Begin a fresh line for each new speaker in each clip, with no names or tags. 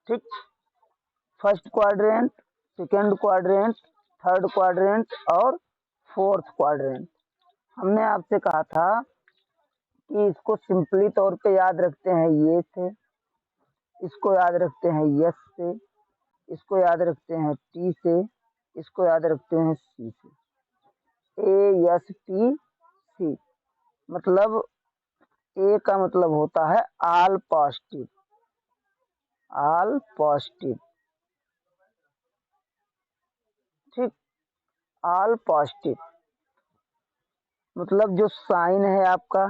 ठीक, first quadrant, second quadrant, third quadrant और fourth quadrant. हमने आपसे कहा था कि इसको सिंपली तौर पे याद रखते हैं ये से, इसको याद रखते हैं यस से, इसको याद रखते हैं टी से, इसको याद रखते हैं सी से। ए एस टी सी, मतलब ए का मतलब होता है ऑल पॉजिटिव, ऑल पॉजिटिव। ठीक, ऑल पॉजिटिव मतलब जो साइन है आपका,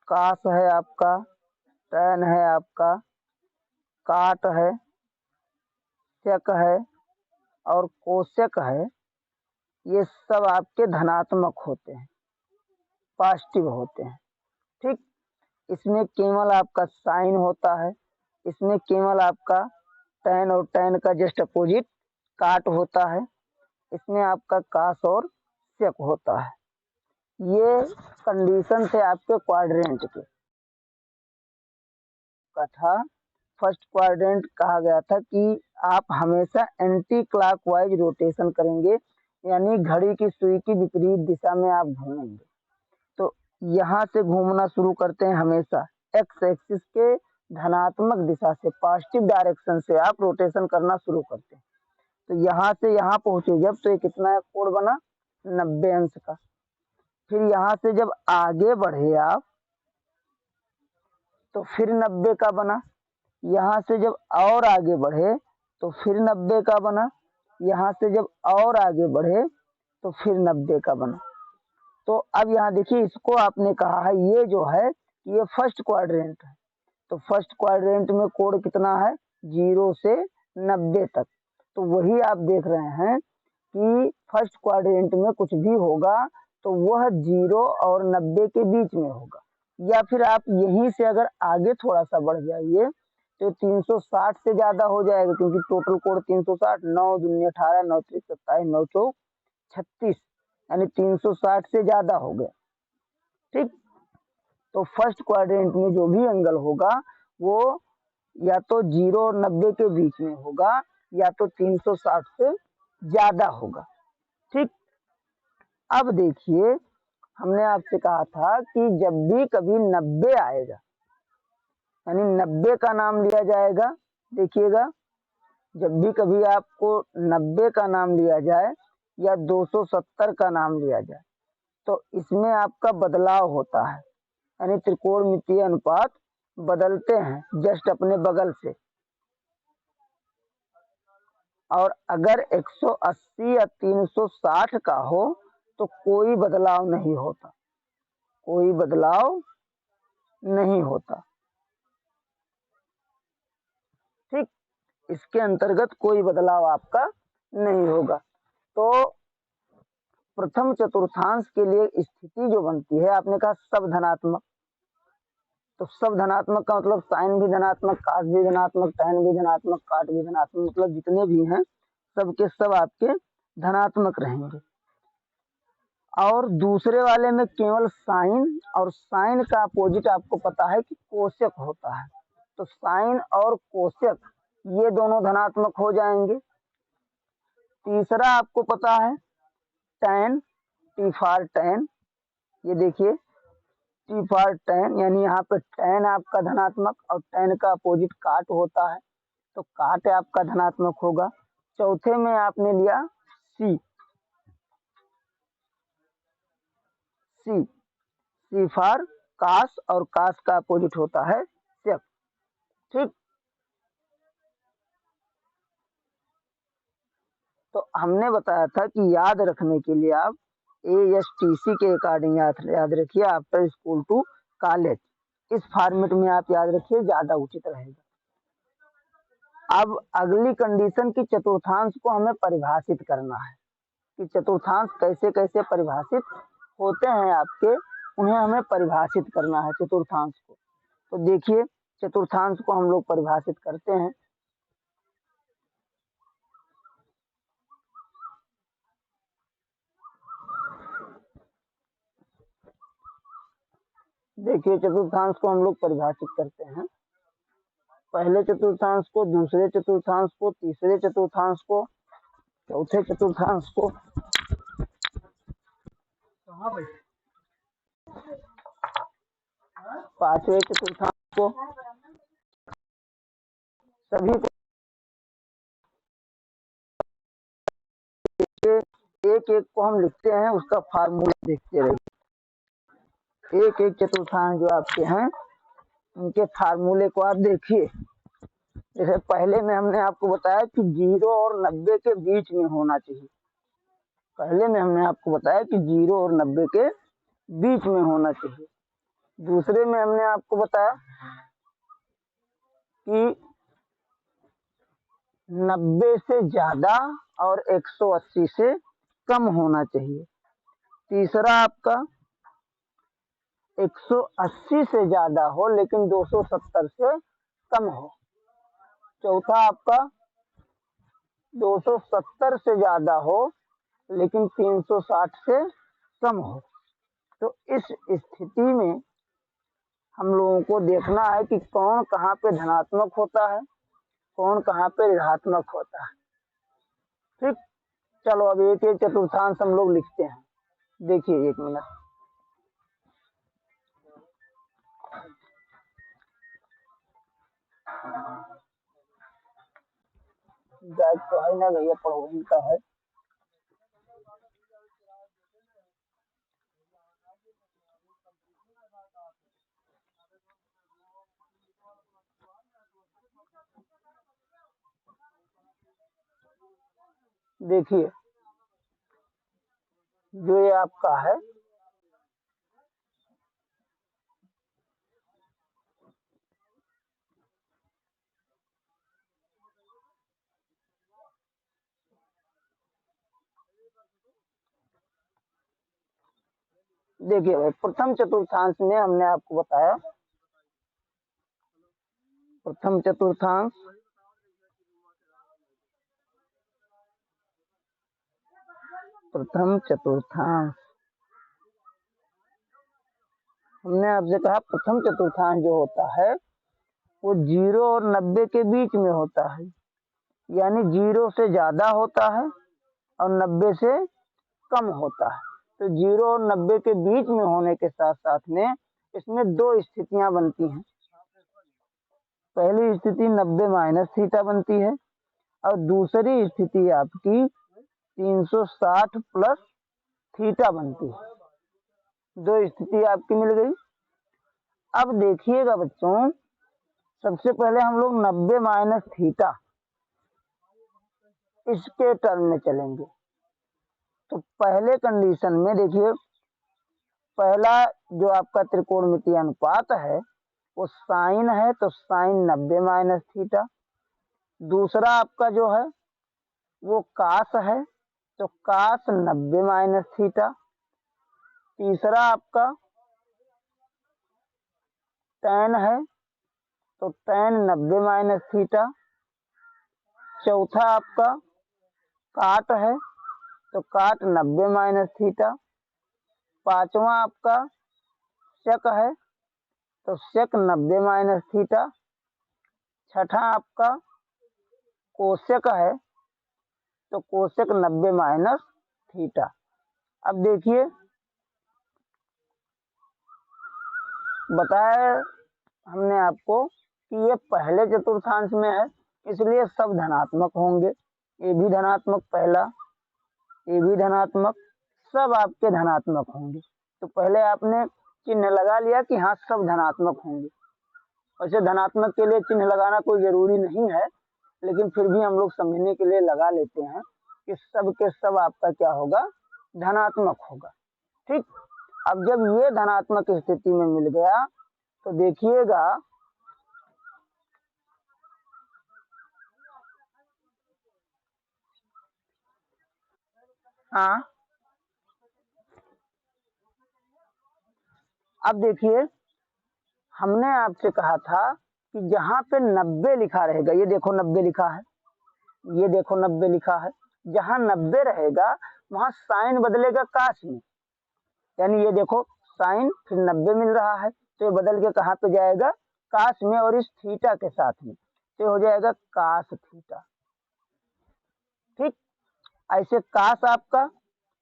कास है आपका, टैन है आपका, काट है, सेक है और कोसेक है, ये सब आपके धनात्मक होते हैं, पॉजिटिव होते हैं। ठीक, इसमें केवल आपका साइन होता है, इसमें केवल आपका टैन और टैन का जस्ट अपोजिट काट होता है, इसमें आपका कास और सेक होता है। ये कंडीशन थे आपके क्वाड्रेंट के का था। फर्स्ट क्वाड्रेंट कहा गया था कि आप हमेशा एंटी क्लॉकवाइज रोटेशन करेंगे, यानी घड़ी की सुई की विपरीत दिशा में आप घूमेंगे। तो यहाँ से घूमना शुरू करते हैं हमेशा एक्स एक्सिस के धनात्मक दिशा से, पॉजिटिव डायरेक्शन से आप रोटेशन करना शुरू करते हैं। तो यहाँ से यहाँ पहुंचे जब, तो ये कितना कोण बना, 90 अंश का। फिर यहाँ से जब आगे बढ़े आप तो फिर 90 का बना, यहाँ से जब और आगे बढ़े तो फिर 90 का बना, यहाँ से जब और आगे बढ़े तो फिर 90 का बना। तो अब यहाँ देखिए, इसको आपने कहा है ये जो है ये फर्स्ट क्वाड्रेंट है। तो फर्स्ट क्वाड्रेंट में कोण कितना है, 0 से 90 तक। तो वही आप देख रहे हैं कि फर्स्ट क्वाड्रेंट में कुछ भी होगा तो वह 0 और 90 के बीच में होगा। या फिर आप यहीं से अगर आगे थोड़ा सा बढ़ जाइए तो 360 से ज्यादा हो जाएगा, क्योंकि टोटल कोण 360, 9 दूनी 18, 9 त्रिक 27, 9 चौक 36, यानी 360 से ज्यादा हो गया। ठीक, तो फर्स्ट क्वाड्रेंट में जो भी एंगल होगा वो या तो 0 और 90 के बीच में होगा या तो 360 से ज्यादा होगा। ठीक, अब देखिए, हमने आपसे कहा था कि जब भी कभी 90 आएगा, यानी 90 का नाम लिया जाएगा, देखिएगा, जब भी कभी आपको 90 का नाम लिया जाए या 270 का नाम लिया जाए तो इसमें आपका बदलाव होता है, यानी त्रिकोणमितीय अनुपात बदलते हैं जस्ट अपने बगल से। और अगर 180 या 360 का हो तो कोई बदलाव नहीं होता, कोई बदलाव नहीं होता। ठीक, इसके अंतर्गत कोई बदलाव आपका नहीं होगा। तो प्रथम चतुर्थांश के लिए स्थिति जो बनती है, आपने कहा सब धनात्मक, तो सब धनात्मक का मतलब साइन भी धनात्मक, कास भी धनात्मक, टैन भी धनात्मक, काट भी धनात्मक, मतलब जितने भी हैं सब के सब आपके धनात्मक रहेंगे। और दूसरे वाले में केवल साइन, और साइन का अपोजिट आपको पता है कि कोसेक होता है, तो साइन और कोसेक ये दोनों धनात्मक हो जाएंगे। तीसरा आपको पता है टैन, टी फॉर टैन, ये देखिए टी फॉर टैन, यानी यहाँ पे टैन आपका धनात्मक और टैन का अपोजिट काट होता है, तो काट आपका धनात्मक होगा। चौथे में आपने लिया सी, सी, सी फॉर कास, और कास का अपोजिट होता है सेक। ठीक, तो हमने बताया था कि याद रखने के लिए आप ASTC के अकॉर्डिंग याद रखिए, आफ्टर स्कूल टू कॉलेज, इस फॉर्मेट में आप याद रखिए, ज्यादा उचित रहेगा। अब अगली कंडीशन की चतुर्थांश को हमें परिभाषित करना है कि चतुर्थांश कैसे कैसे परिभाषित होते हैं आपके, उन्हें हमें परिभाषित करना है चतुर्थांश को। तो देखिए, चतुर्थांश को हम लोग परिभाषित करते हैं। देखिए, चतुर्थांश को हम लोग परिभाषित करते हैं। पहले चतुर्थांश को, दूसरे चतुर्थांश को, तीसरे चतुर्थांश को, चौथे चतुर्थांश को, पांचवें चतुर्थांश को, सभी को एक एक को हम लिखते हैं, उसका फार्मूला देखते रहिए। एक एक चतुर्थांश जो आपके हैं उनके फार्मूले को आप देखिए। जैसे पहले में हमने आपको बताया कि 0 और 90 के बीच में होना चाहिए। पहले में हमने आपको बताया कि 0 और 90 के बीच में होना चाहिए। दूसरे में हमने आपको बताया कि 90 से ज्यादा और 180 से कम होना चाहिए। तीसरा आपका 180 से ज्यादा हो लेकिन 270 से कम हो। चौथा आपका 270 से ज्यादा हो लेकिन 360 से कम हो। तो इस स्थिति में हम लोगों को देखना है कि कौन कहाँ पे धनात्मक होता है, कौन कहाँ पे ऋणात्मक होता है। ठीक, चलो अब एक एक चतुर्थांश हम लोग लिखते हैं। देखिए 1 मिनट, बैग तो है ना भैया, पढ़ोगी का है। देखिए जो ये आपका है देखिए भाई, प्रथम चतुर्थांश में हमने आपको बताया, प्रथम चतुर्थांश हमने आपसे कहा प्रथम चतुर्थांश जो होता है वो 0 और 90 के बीच में होता है। यानी 0 से ज्यादा होता है और 90 से कम होता है। तो 0 और 90 के बीच में होने के साथ साथ में इसमें 2 स्थितियां बनती हैं। पहली स्थिति 90 माइनस थीटा बनती है और दूसरी स्थिति आपकी 360 प्लस थीटा बनती है। 2 स्थिति आपकी मिल गई। अब देखिएगा बच्चों, सबसे पहले हम लोग 90 माइनस थीटा इसके टर्म में चलेंगे। तो पहले कंडीशन में देखिए, पहला जो आपका त्रिकोणमितीय अनुपात है वो साइन है, तो साइन 90 माइनस थीटा। दूसरा आपका जो है वो कास है, तो कास 90 माइनस थीटा। तीसरा आपका टैन है, तो टैन 90 माइनस थीटा। चौथा आपका काट है, तो काट 90 माइनस थीटा। पांचवा आपका सेक है, तो सेक 90 माइनस थीटा। छठा आपका कोसेक है, तो कोसेक 90 माइनस थीटा। अब देखिए बताया हमने आपको कि ये पहले चतुर्थांश में है इसलिए सब धनात्मक होंगे। ये भी धनात्मक, पहला ये भी धनात्मक, सब आपके धनात्मक होंगे। तो पहले आपने चिन्ह लगा लिया कि हाँ सब धनात्मक होंगे। वैसे धनात्मक के लिए चिन्ह लगाना कोई जरूरी नहीं है, लेकिन फिर भी हम लोग समझने के लिए लगा लेते हैं कि सब के सब आपका क्या होगा, धनात्मक होगा। ठीक, अब जब ये धनात्मक स्थिति में मिल गया तो देखिएगा हाँ, अब देखिए हमने आपसे कहा था कि जहां पे 90 लिखा रहेगा, ये देखो 90 लिखा है, ये देखो 90 लिखा है, जहां 90 रहेगा वहां साइन बदलेगा काश में। यानी ये देखो साइन फिर 90 मिल रहा है, तो ये बदल के कहाँ पे जाएगा, काश में, और इस थीटा के साथ में। तो हो जाएगा कास थीटा। ठीक, ऐसे कास आपका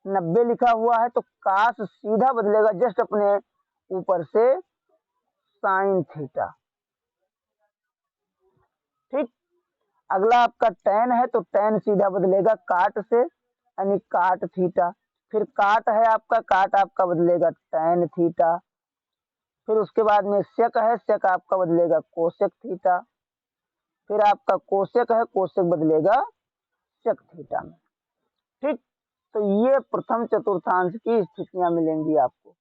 90 लिखा हुआ है तो कास सीधा बदलेगा जस्ट अपने ऊपर से साइन थीटा। ठीक, अगला आपका टैन है तो टैन सीधा बदलेगा काट से, यानी काट थीटा। फिर काट है आपका, काट आपका बदलेगा टैन थीटा। फिर उसके बाद में सेक है, सेक आपका बदलेगा कोसेक थीटा। फिर आपका कोसेक है, कोसेक बदलेगा सेक थीटा में। ठीक, तो ये प्रथम चतुर्थांश की स्थितियां मिलेंगी आपको।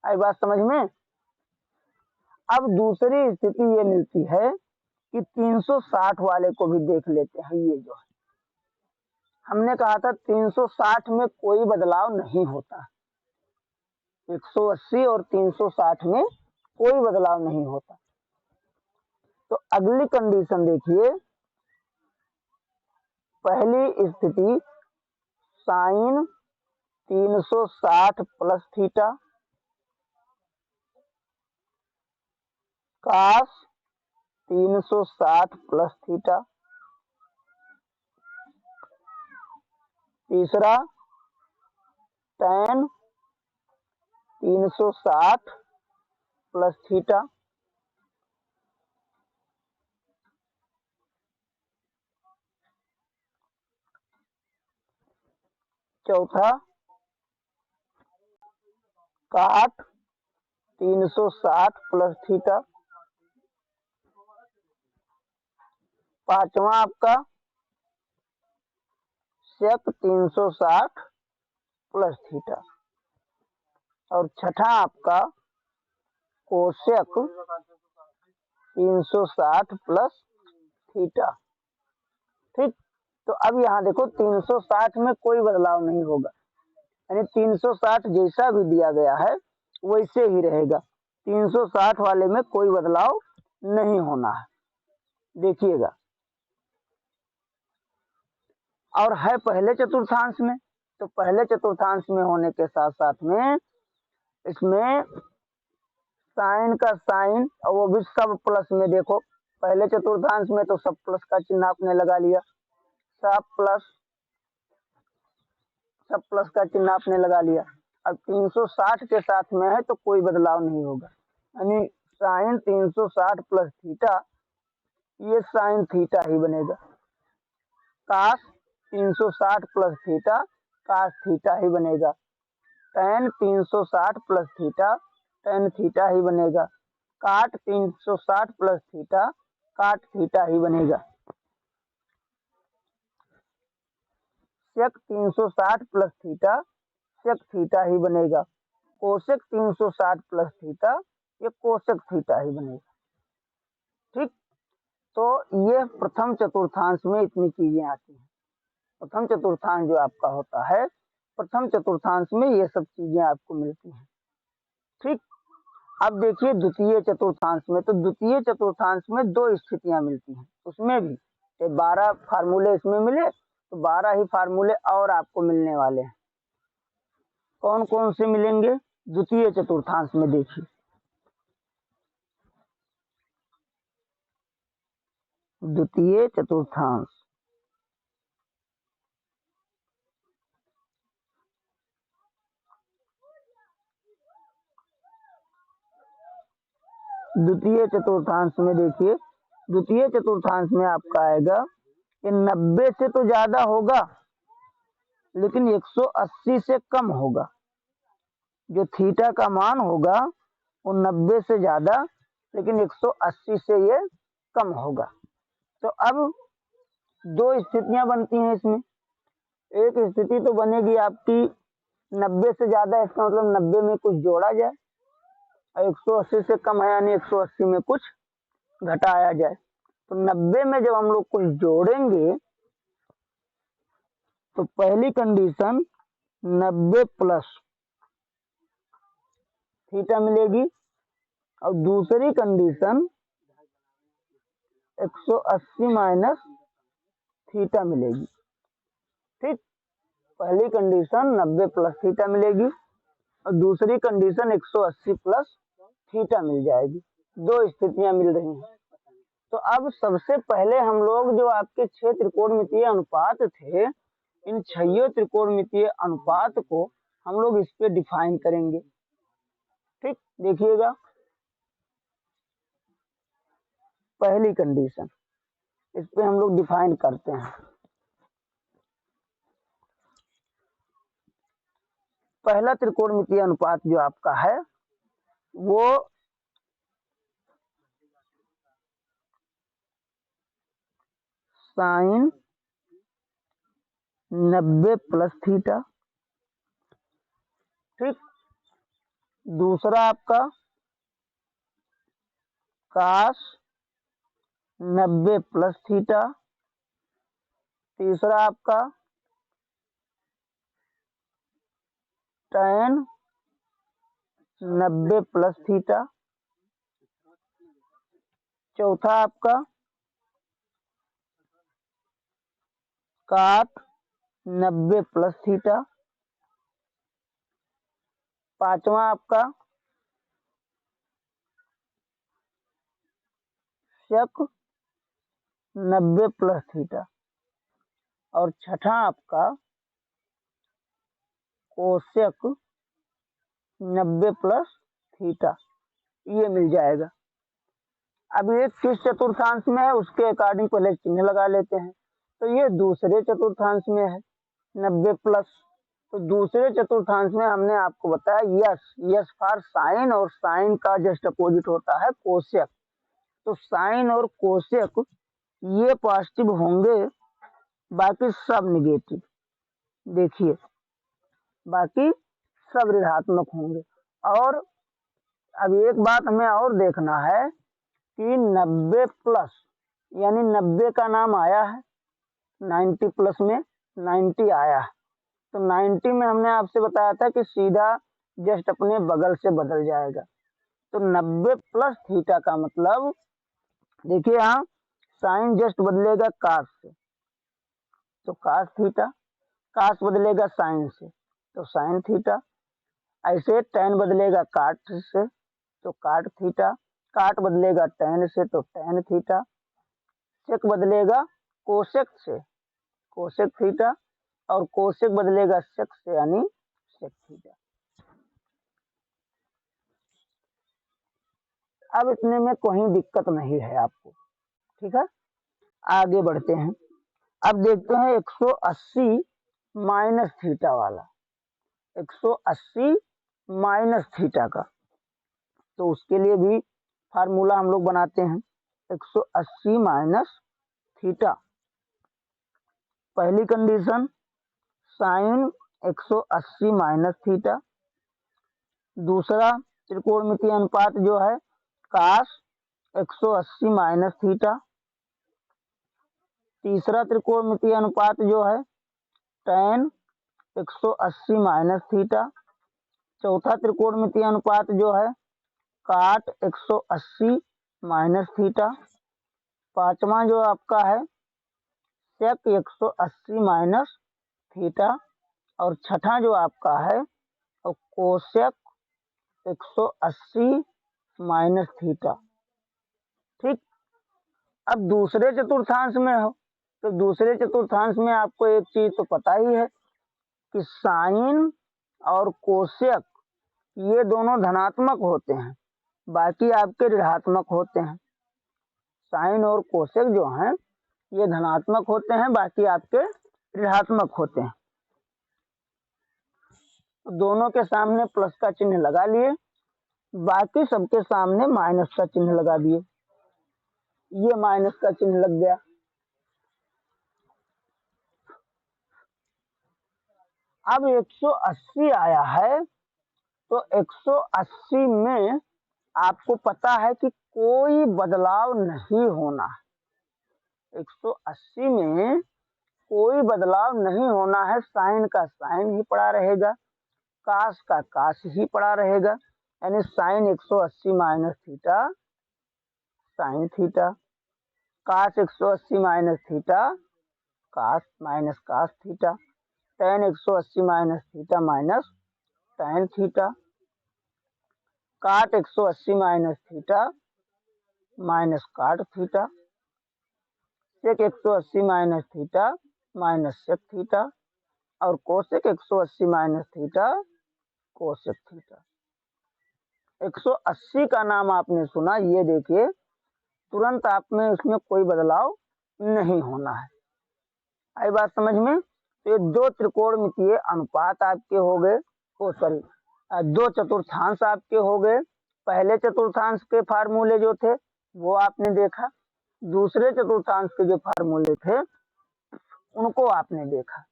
आई बात समझ में? अब दूसरी स्थिति ये मिलती है कि 360 वाले को भी देख लेते हैं। ये जो है हमने कहा था 360 में कोई बदलाव नहीं होता, 180 और 360 में कोई बदलाव नहीं होता। तो अगली कंडीशन देखिए, पहली स्थिति sine 360 plus theta cos 360 plus theta. तीसरा टैन 360 प्लस थीटा। चौथा काट 360 प्लस थीटा। पांचवा आपका सेक 360 प्लस थीटा। और छठा आपका कोसेक 360 प्लस थीटा। ठीक, तो अब यहाँ देखो 360 में कोई बदलाव नहीं होगा, यानी 360 जैसा भी दिया गया है वैसे ही रहेगा। 360 वाले में कोई बदलाव नहीं होना है, देखिएगा। और है पहले चतुर्थांश में, तो पहले चतुर्थांश में होने के साथ साथ में इसमें साइन का साइन और वो भी सब प्लस में। देखो पहले चतुर्थांश में तो सब प्लस का चिन्ह आपने लगा लिया, सब प्लस का चिन्ह आपने लगा लिया। अब 360 के साथ में है तो कोई बदलाव नहीं होगा, यानी साइन 360 प्लस थीटा, ये साइन थीटा ही बनेगा। Cos 360 plus theta, cos theta ही बनेगा। Tan 360 plus theta, tan theta ही बनेगा। Cot 360 plus theta, cot theta ही बनेगा। Sec 360 plus theta, sec theta ही बनेगा। कोसेक 360 प्लस थीटा, ये कोसेक थीटा ही बनेगा। ठीक, तो ये प्रथम चतुर्थांश में इतनी चीजें आती हैं। प्रथम चतुर्थांश जो आपका होता है, प्रथम चतुर्थांश में ये सब चीजें आपको मिलती हैं। ठीक, अब देखिए द्वितीय चतुर्थांश में, तो द्वितीय चतुर्थांश में दो स्थितियां मिलती हैं, उसमें भी 12 फार्मूले इसमें मिले तो 12 ही फार्मूले और आपको मिलने वाले हैं। कौन कौन से मिलेंगे द्वितीय चतुर्थांश में? देखिए द्वितीय चतुर्थांश, द्वितीय चतुर्थांश में देखिए, द्वितीय चतुर्थांश में आपका आएगा कि 90 से तो ज्यादा होगा लेकिन 180 से कम होगा। जो थीटा का मान होगा वो 90 से ज्यादा लेकिन 180 से ये कम होगा। तो अब दो स्थितियां बनती हैं इसमें। एक स्थिति तो बनेगी आपकी 90 से ज्यादा, इसका मतलब 90 में कुछ जोड़ा जाए, और 180 से कम है यानी 180 में कुछ घटाया जाए। तो 90 में जब हम लोग कुछ जोड़ेंगे तो पहली कंडीशन 90 प्लस थीटा मिलेगी और दूसरी कंडीशन 180 माइनस थीटा मिलेगी। ठीक, पहली कंडीशन 90 प्लस थीटा मिलेगी और दूसरी कंडीशन 180 प्लस थीटा मिल जाएगी। दो स्थितियां मिल रही हैं। तो अब सबसे पहले हम लोग जो आपके 6 त्रिकोणमितीय अनुपात थे, इन 6 त्रिकोणमितीय अनुपात को हम लोग इस पे डिफाइन करेंगे। ठीक, देखिएगा पहली कंडीशन इस पे हम लोग डिफाइन करते हैं। पहला त्रिकोणमितीय अनुपात जो आपका है वो साइन 90 प्लस थीटा। ठीक, दूसरा आपका कास 90 प्लस थीटा। तीसरा आपका tan 90 प्लस थीटा। चौथा आपका काट 90 प्लस थीटा। पांचवा आपका सेक 90 प्लस थीटा। और छठा आपका कोसेक 90 प्लस थीटा। ये मिल जाएगा। अब ये किस चतुर्थांश में है उसके अकॉर्डिंग पहले चिन्ह लगा लेते हैं। तो ये दूसरे चतुर्थांश में है 90 प्लस। तो दूसरे चतुर्थांश में हमने आपको बताया यस फॉर साइन, और साइन का जस्ट अपोजिट होता है कोसेक। तो साइन और कोसेक ये पॉजिटिव होंगे, बाकी सब निगेटिव। देखिए बाकी सब ऋणात्मक होंगे। और अब एक बात हमें और देखना है कि 90 प्लस यानी 90 का नाम आया है, 90 प्लस में 90 आया है। तो 90 में हमने आपसे बताया था कि सीधा जस्ट अपने बगल से बदल जाएगा। तो 90 प्लस थीटा का मतलब देखिए यहाँ साइन जस्ट बदलेगा कास से, तो कास थीटा। कास बदलेगा साइन से, तो साइन थीटा। ऐसे टैन बदलेगा काट से, तो काट थीटा। काट बदलेगा टैन से, तो टैन थीटा। सेक बदलेगा कोसेक से, कोसेक थीटा। और कोसेक बदलेगा सेक से, यानी सेक थीटा। अब इतने में कोई दिक्कत नहीं है आपको। ठीक है, आगे बढ़ते हैं। अब देखते हैं 180 माइनस थीटा वाला, 180 माइनस थीटा का। तो उसके लिए भी फार्मूला हम लोग बनाते हैं 180 माइनस थीटा। पहली कंडीशन साइन 180 माइनस थीटा। दूसरा त्रिकोणमितीय अनुपात जो है कास 180 माइनस थीटा। तीसरा त्रिकोणमितीय अनुपात जो है tan 180 माइनस थीटा। चौथा त्रिकोणमितीय अनुपात जो है काट 180 माइनस थीटा। पांचवा जो आपका है सेक 180 माइनस थीटा। और छठा जो आपका है कोसेक 180 माइनस थीटा। ठीक, अब दूसरे चतुर्थांश में हो तो दूसरे चतुर्थांश में आपको एक चीज तो पता ही है कि साइन और कोसेक ये दोनों धनात्मक होते हैं, बाकी आपके ऋणात्मक होते हैं। साइन और कोसेक जो हैं ये धनात्मक होते हैं, बाकी आपके ऋणात्मक होते हैं। दोनों के सामने प्लस का चिन्ह लगा लिए, बाकी सबके सामने माइनस का चिन्ह लगा दिए। ये माइनस का चिन्ह लग गया। अब 180 आया है, तो 180 में आपको पता है कि कोई बदलाव नहीं होना है। 180 में कोई बदलाव नहीं होना है। साइन का साइन ही पड़ा रहेगा, कास का कास ही पड़ा रहेगा। यानी sine 180 minus theta sine theta, cos 180 minus theta cos minus cos theta, tan 180 minus theta minus tan theta, cot 180 minus theta minus cot theta. Sec 180 minus theta minus sec theta और cosec 180 minus theta cosec theta. 180 का नाम आपने सुना, ये देखिए तुरंत आप में उसमें कोई बदलाव नहीं होना है। आई बात समझ में? तो ये दो त्रिकोणमितीय अनुपात आपके हो गए, ओ सॉरी, दो चतुर्थांश आपके हो गए। पहले चतुर्थांश के फार्मूले जो थे वो आपने देखा, दूसरे चतुर्थांश के जो फार्मूले थे उनको आपने देखा।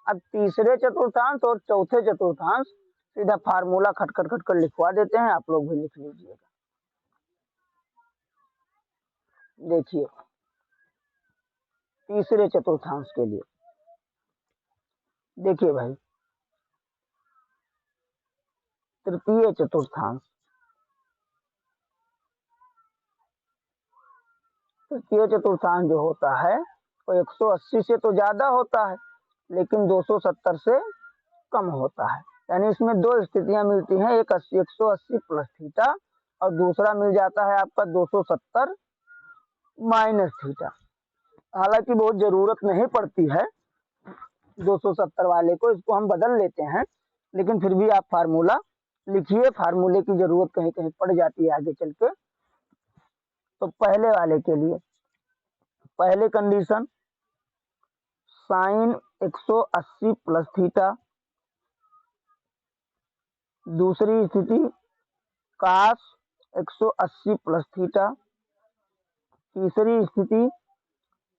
अब तीसरे चतुर्थांश और चौथे चतुर्थांश सीधा फार्मूला खटखट खटखट लिखवा देते हैं, आप लोग भी लिख लीजिएगा। देखिए तीसरे चतुर्थांश के लिए देखिए भाई, तृतीय चतुर्थांश, तृतीय चतुर्थांश जो होता है वो 180 से तो ज्यादा होता है लेकिन 270 से कम होता है। यानी इसमें दो स्थितियां मिलती हैं, एक 180 प्लस थीटा और दूसरा मिल जाता है आपका 270 माइनस थीटा। हालांकि बहुत जरूरत नहीं पड़ती है 270 वाले को, इसको हम बदल लेते हैं, लेकिन फिर भी आप फार्मूला लिखिए, फार्मूले की जरूरत कहीं कहीं पड़ जाती है आगे चल के। तो पहले वाले के लिए पहले कंडीशन साइन 180 प्लस थीटा, दूसरी स्थिति कास 180 प्लस थीटा, तीसरी स्थिति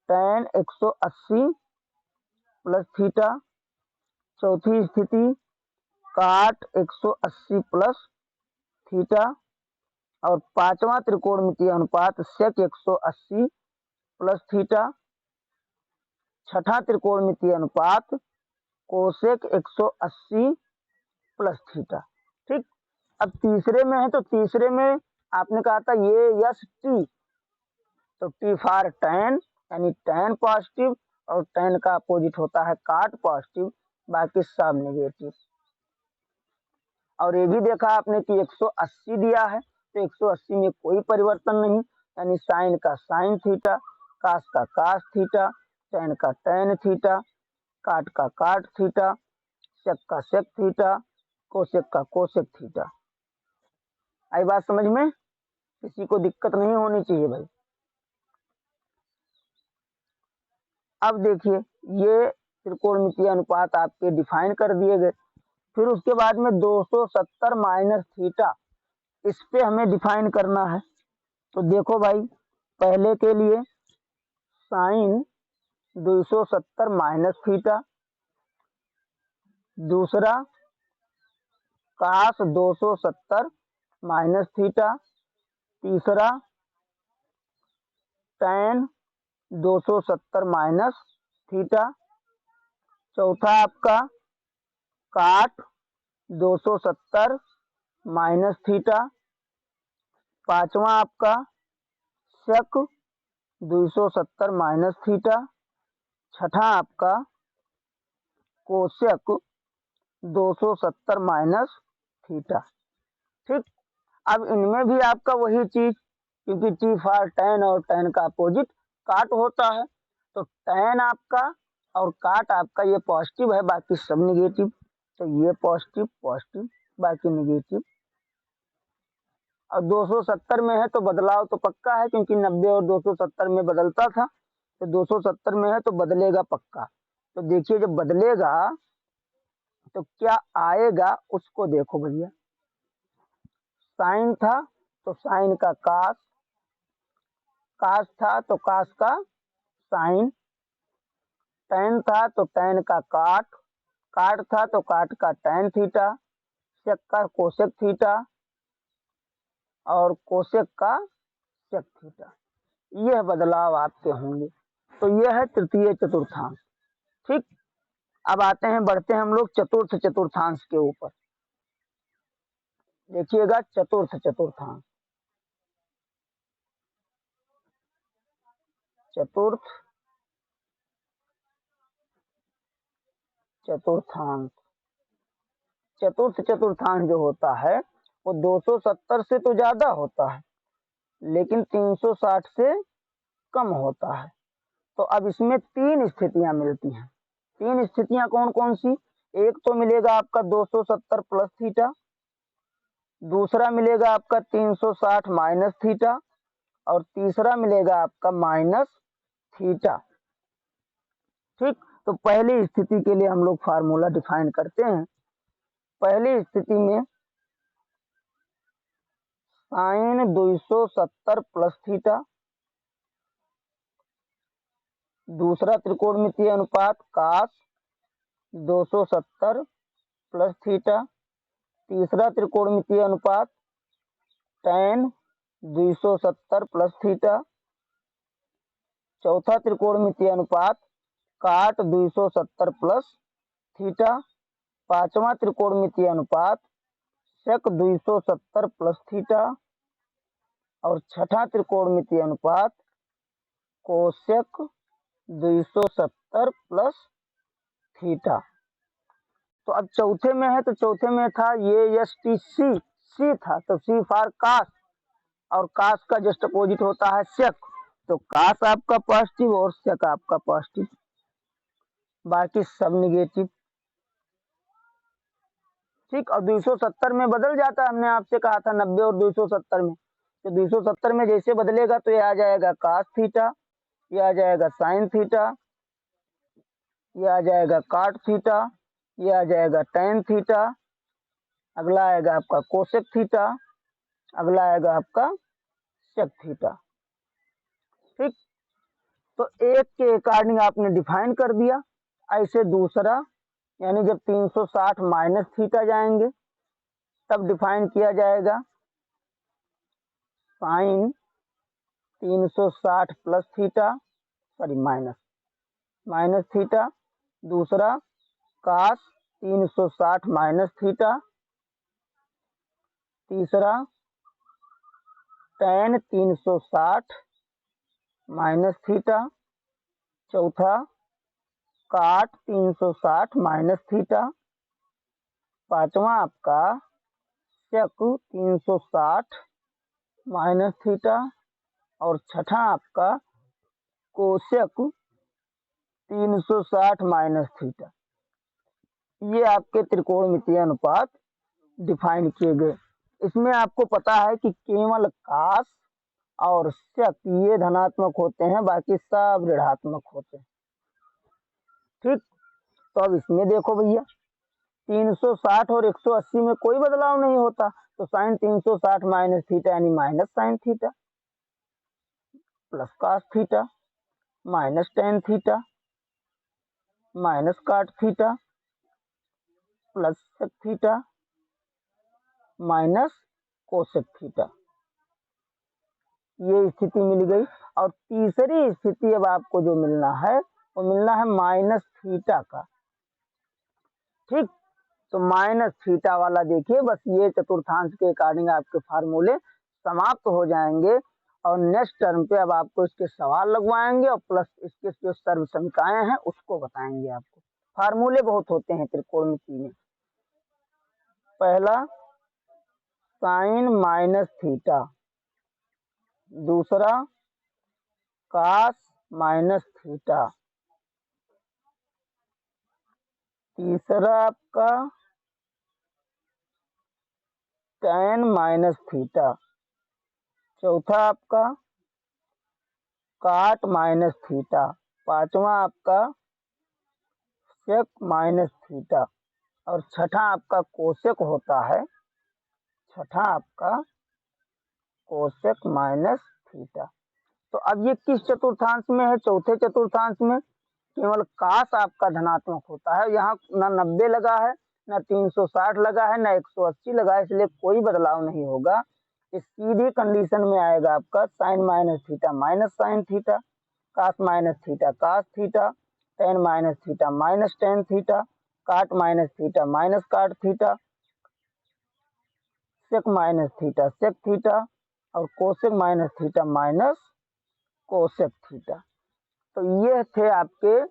tan 180 प्लस थीटा, चौथी स्थिति काट 180 प्लस थीटा और पांचवा त्रिकोणमितीय अनुपात सेक 180 प्लस थीटा, छठा त्रिकोणमितीय अनुपात कोसेक 180 प्लस थीटा। ठीक, अब तीसरे में है तो तीसरे में आपने कहा था ये यस टी, तो टी फॉर टैन, यानी टैन पॉजिटिव और टैन का अपोजिट होता है काट पॉजिटिव, बाकी सब नेगेटिव। और ये भी देखा आपने कि 180 दिया है तो 180 में कोई परिवर्तन नहीं, यानी साइन का साइन थीटा, कास का कास थीटा, टैन का टैन थीटा, काट का काट थीटा, सेक का सेक थीटा, कोसेक का कोसेक थीटा। आई बात समझ में? किसी को दिक्कत नहीं होनी चाहिए भाई। अब देखिए ये त्रिकोणमितीय अनुपात आपके डिफाइन कर दिए गए। फिर उसके बाद में 270 माइनस थीटा, इस पे हमें डिफाइन करना है। तो देखो भाई, पहले के लिए साइन 270 माइनस थीटा, दूसरा कास 270 माइनस थीटा, तीसरा टैन 270 माइनस थीटा, चौथा आपका काट 270 माइनस थीटा, पांचवा आपका सेक 270 माइनस थीटा, छठा आपका कोसेक 270 माइनस थीटा। ठीक, अब इनमें भी आपका वही चीज, क्योंकि टी फॉर टैन और टैन का अपोजिट काट होता है, तो टैन आपका और काट आपका ये पॉजिटिव है, बाकी सब निगेटिव, तो ये पॉजिटिव पॉजिटिव बाकी निगेटिव। और 270 में है तो बदलाव तो पक्का है, क्योंकि 90 और 270 में बदलता था, तो 270 में है तो बदलेगा पक्का। तो देखिए जब बदलेगा तो क्या आएगा उसको देखो भैया। साइन था तो साइन का कास, कास था तो कास का साइन, टैन था तो टैन का काट, काट था तो काट का टैन थीटा, सेक का कोसेक थीटा और कोसेक का सेक थीटा। यह बदलाव आपके होंगे। तो यह है तृतीय चतुर्थांश। ठीक, अब आते हैं, बढ़ते हैं हम लोग चतुर्थ चतुर्थांश के ऊपर। देखिएगा चतुर्थ चतुर्थांश, चतुर्थ चतुर्थांश, चतुर्थ चतुर्थांश जो होता है वो 270 से तो ज्यादा होता है लेकिन 360 से कम होता है। तो अब इसमें तीन स्थितियां मिलती हैं। तीन स्थितियां कौन कौन सी? एक तो मिलेगा आपका 270 प्लस थीटा, दूसरा मिलेगा आपका 360 माइनस थीटा, और तीसरा मिलेगा आपका माइनस थीटा। ठीक, तो पहली स्थिति के लिए हम लोग फार्मूला डिफाइन करते हैं। पहली स्थिति में साइन 270 प्लस थीटा, दूसरा त्रिकोणमितीय अनुपात कास 270 प्लस थीटा, तीसरा त्रिकोणमितीय अनुपात tan 270 प्लस थीटा, चौथा त्रिकोणमितीय अनुपात काट 270 प्लस थीटा, पांचवा त्रिकोणमितीय अनुपात sec 270 प्लस थीटा, और छठा त्रिकोणमितीय अनुपात कोसेक 270 प्लस थीटा। तो अब चौथे में है, तो चौथे में था ये सी था, तो सी फॉर कास, और कास का जस्ट अपोजिट होता है सेक, तो कास आपका पॉजिटिव और सेक आपका पॉजिटिव, बाकी सब निगेटिव। ठीक, और 270 में बदल जाता है, हमने आपसे कहा था 90 और 270 में, तो 270 में जैसे बदलेगा तो ये आ जाएगा कास थीटा, ये आ जाएगा साइन थीटा, ये आ जाएगा काट थीटा, ये आ जाएगा tan थीटा, अगला आएगा आपका कोसेक थीटा, अगला आएगा आपका सेक थीटा। ठीक, तो एक के अकॉर्डिंग आपने डिफाइन कर दिया। ऐसे दूसरा, यानी जब 360 माइनस थीटा जाएंगे तब डिफाइन किया जाएगा sine 360 plus theta, sorry minus theta, दूसरा कास 360 माइनस थीटा, तीसरा tan 360 माइनस थीटा, चौथा काट 360 माइनस थीटा, पांचवा आपका सेक 360 माइनस थीटा, और छठा आपका कोसेक 360 माइनस थीटा। ये आपके त्रिकोणमितीय अनुपात डिफाइन किए गए। इसमें आपको पता है कि केवल कास और सेक ये धनात्मक होते हैं, बाकी सब ऋणात्मक होते हैं। ठीक, तो अब इसमें देखो भैया 360 और 180 में कोई बदलाव नहीं होता, तो साइन 360 माइनस थीटा यानी minus sine theta, plus cos theta, minus tan theta, minus cot theta, plus sec theta, minus cosec theta. ये स्थिति मिल गई। और तीसरी स्थिति अब आपको जो मिलना है वो मिलना है माइनस थीटा का। ठीक, तो माइनस थीटा वाला देखिए, बस ये चतुर्थांश के अकॉर्डिंग आपके फार्मूले समाप्त हो जाएंगे, और नेक्स्ट टर्म पे अब आपको इसके सवाल लगवाएंगे और प्लस इसके जो सर्व समीकरण हैं उसको बताएंगे आपको। फार्मूले बहुत होते हैं त्रिकोणमिति में। पहला साइन माइनस थीटा, दूसरा कास माइनस थीटा, तीसरा आपका tan माइनस थीटा, चौथा आपका काट माइनस थीटा, पांचवा आपका सेक माइनस थीटा, और छठा आपका कोसेक होता है, छठा आपका कोसेक माइनस थीटा। तो अब ये किस चतुर्थांश में है? चौथे चतुर्थांश में। केवल कास आपका धनात्मक होता है, यहाँ ना 90 लगा है, ना 360 लगा है, ना 180 लगा है, इसलिए कोई बदलाव नहीं होगा। इस सीधी कंडीशन में आएगा आपका sine minus theta minus sine theta, cos minus theta cos theta, tan minus theta minus tan theta, cot minus theta minus cot theta, sec minus theta sec theta, और cosec minus theta minus cosec theta. तो ये थे आपके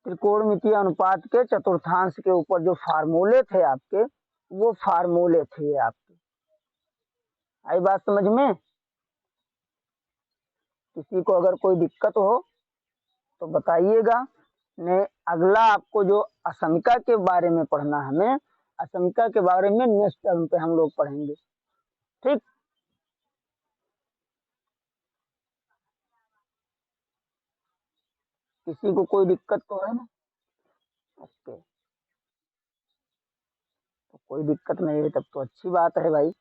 त्रिकोणमितीय अनुपात के चतुर्थांश के ऊपर जो फार्मूले थे आपके, वो फार्मूले थे आपके। आई बात समझ में? किसी को अगर कोई दिक्कत हो तो बताइएगा। ने अगला आपको जो असमिका के बारे में पढ़ना, हमें असमिका के बारे में नेक्स्ट टर्म पे हम लोग पढ़ेंगे। ठीक, किसी को कोई दिक्कत तो है ना? ओके, तो कोई दिक्कत नहीं है तब तो अच्छी बात है भाई।